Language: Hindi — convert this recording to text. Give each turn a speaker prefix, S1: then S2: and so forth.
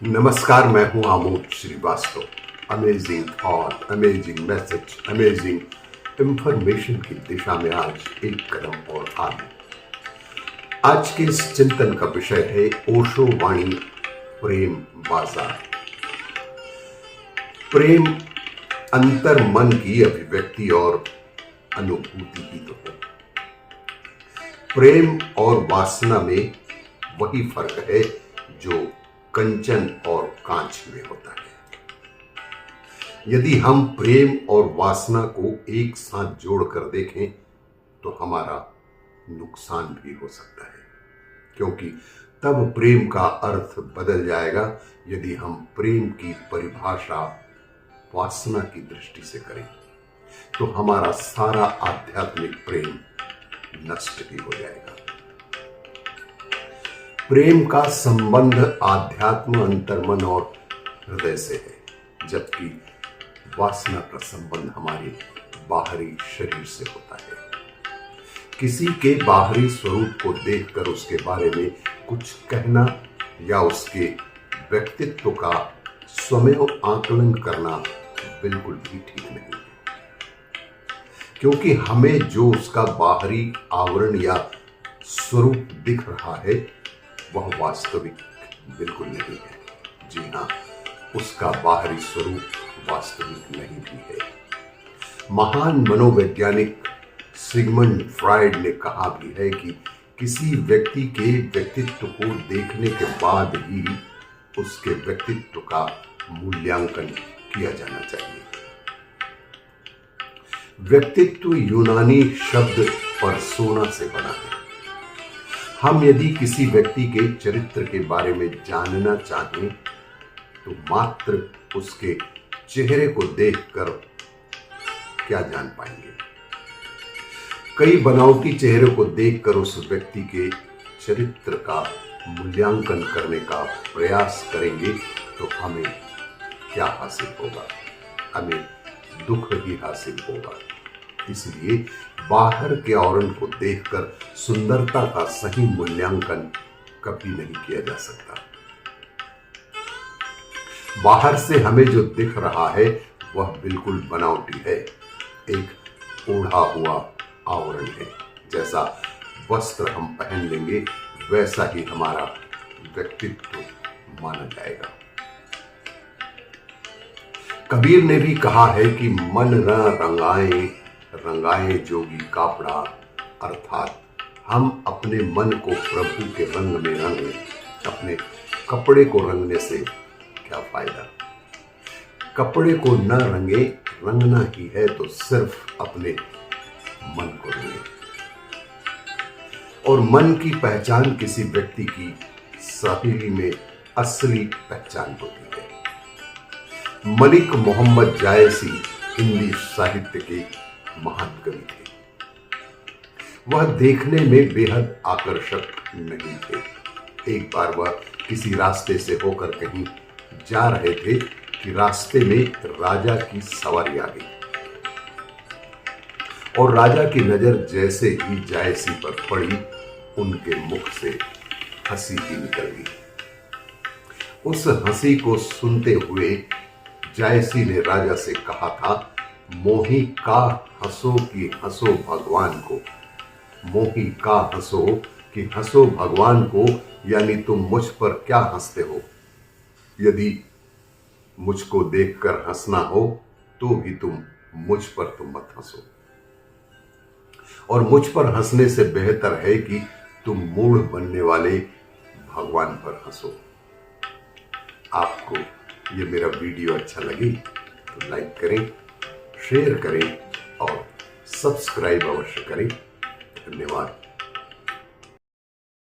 S1: नमस्कार, मैं हूं Amod Shrivastava. Amazing thought, amazing message, amazing information की दिशा में आज एक कदम और आगे। आज के इस चिंतन का विषय है ओशो वाणी, प्रेम बाजार। प्रेम अंतर मन की अभिव्यक्ति और अनुभूति ही तो है। प्रेम और वासना में वही फर्क है जो कंचन और कांच में होता है। यदि हम प्रेम और वासना को एक साथ जोड़कर देखें तो हमारा नुकसान भी हो सकता है, क्योंकि तब प्रेम का अर्थ बदल जाएगा यदि हम प्रेम की परिभाषा वासना की दृष्टि से करें तो हमारा सारा आध्यात्मिक प्रेम नष्ट भी हो जाएगा। प्रेम का संबंध आध्यात्म, अंतर्मन और हृदय से है, जबकि वासना का संबंध हमारे बाहरी शरीर से होता है। किसी के बाहरी स्वरूप को देखकर उसके बारे में कुछ कहना या उसके व्यक्तित्व का स्वयं आकलन करना बिल्कुल भी ठीक नहीं है, क्योंकि हमें जो उसका बाहरी आवरण या स्वरूप दिख रहा है वह वास्तविक बिल्कुल नहीं है। जी हाँ, उसका बाहरी स्वरूप वास्तविक नहीं भी है। महान मनोवैज्ञानिक सिगमंड फ्रायड ने कहा भी है कि किसी व्यक्ति के व्यक्तित्व को देखने के बाद ही उसके व्यक्तित्व का मूल्यांकन किया जाना चाहिए। व्यक्तित्व यूनानी शब्द पर्सोना से बना है। हम यदि किसी व्यक्ति के चरित्र के बारे में जानना चाहें तो मात्र उसके चेहरे को देखकर क्या जान पाएंगे। कई बनावटी चेहरे को देखकर उस व्यक्ति के चरित्र का मूल्यांकन करने का प्रयास करेंगे तो हमें क्या हासिल होगा? हमें दुख ही हासिल होगा। इसलिए बाहर के आवरण को देखकर सुंदरता का सही मूल्यांकन कभी नहीं किया जा सकता। बाहर से हमें जो दिख रहा है वह बिल्कुल बनावटी है, एक ओढ़ा हुआ आवरण है। जैसा वस्त्र हम पहन लेंगे वैसा ही हमारा व्यक्तित्व माना जाएगा। कबीर ने भी कहा है कि मन न रंगाए रंगाए जोगी कापड़ा, अर्थात हम अपने मन को प्रभु के रंग में रंगे, अपने कपड़े को रंगने से क्या फायदा? कपड़े को न रंगे, रंगना ही है तो सिर्फ अपने मन को रंगे। और मन की पहचान किसी व्यक्ति की सहेली में असली पहचान होती है। मलिक मोहम्मद जायसी हिंदी साहित्य के महान कवि थे। वह देखने में बेहद आकर्षक नहीं थे। एक बार वह किसी रास्ते से होकर कहीं जा रहे थे कि रास्ते में राजा की सवारी आ गई और राजा की नजर जैसे ही जायसी पर पड़ी उनके मुख से हंसी ही निकल गई। उस हंसी को सुनते हुए जायसी ने राजा से कहा था, मोही का हंसो कि हंसो भगवान को, मोही का हंसो कि हंसो भगवान को, यानी तुम मुझ पर क्या हंसते हो? यदि मुझको देखकर हंसना हो तो भी तुम मुझ पर तुम मत हंसो, और मुझ पर हंसने से बेहतर है कि तुम मूढ़ बनने वाले भगवान पर हंसो। आपको ये मेरा वीडियो अच्छा लगे तो लाइक करें, शेयर करें और सब्सक्राइब अवश्य करें। धन्यवाद।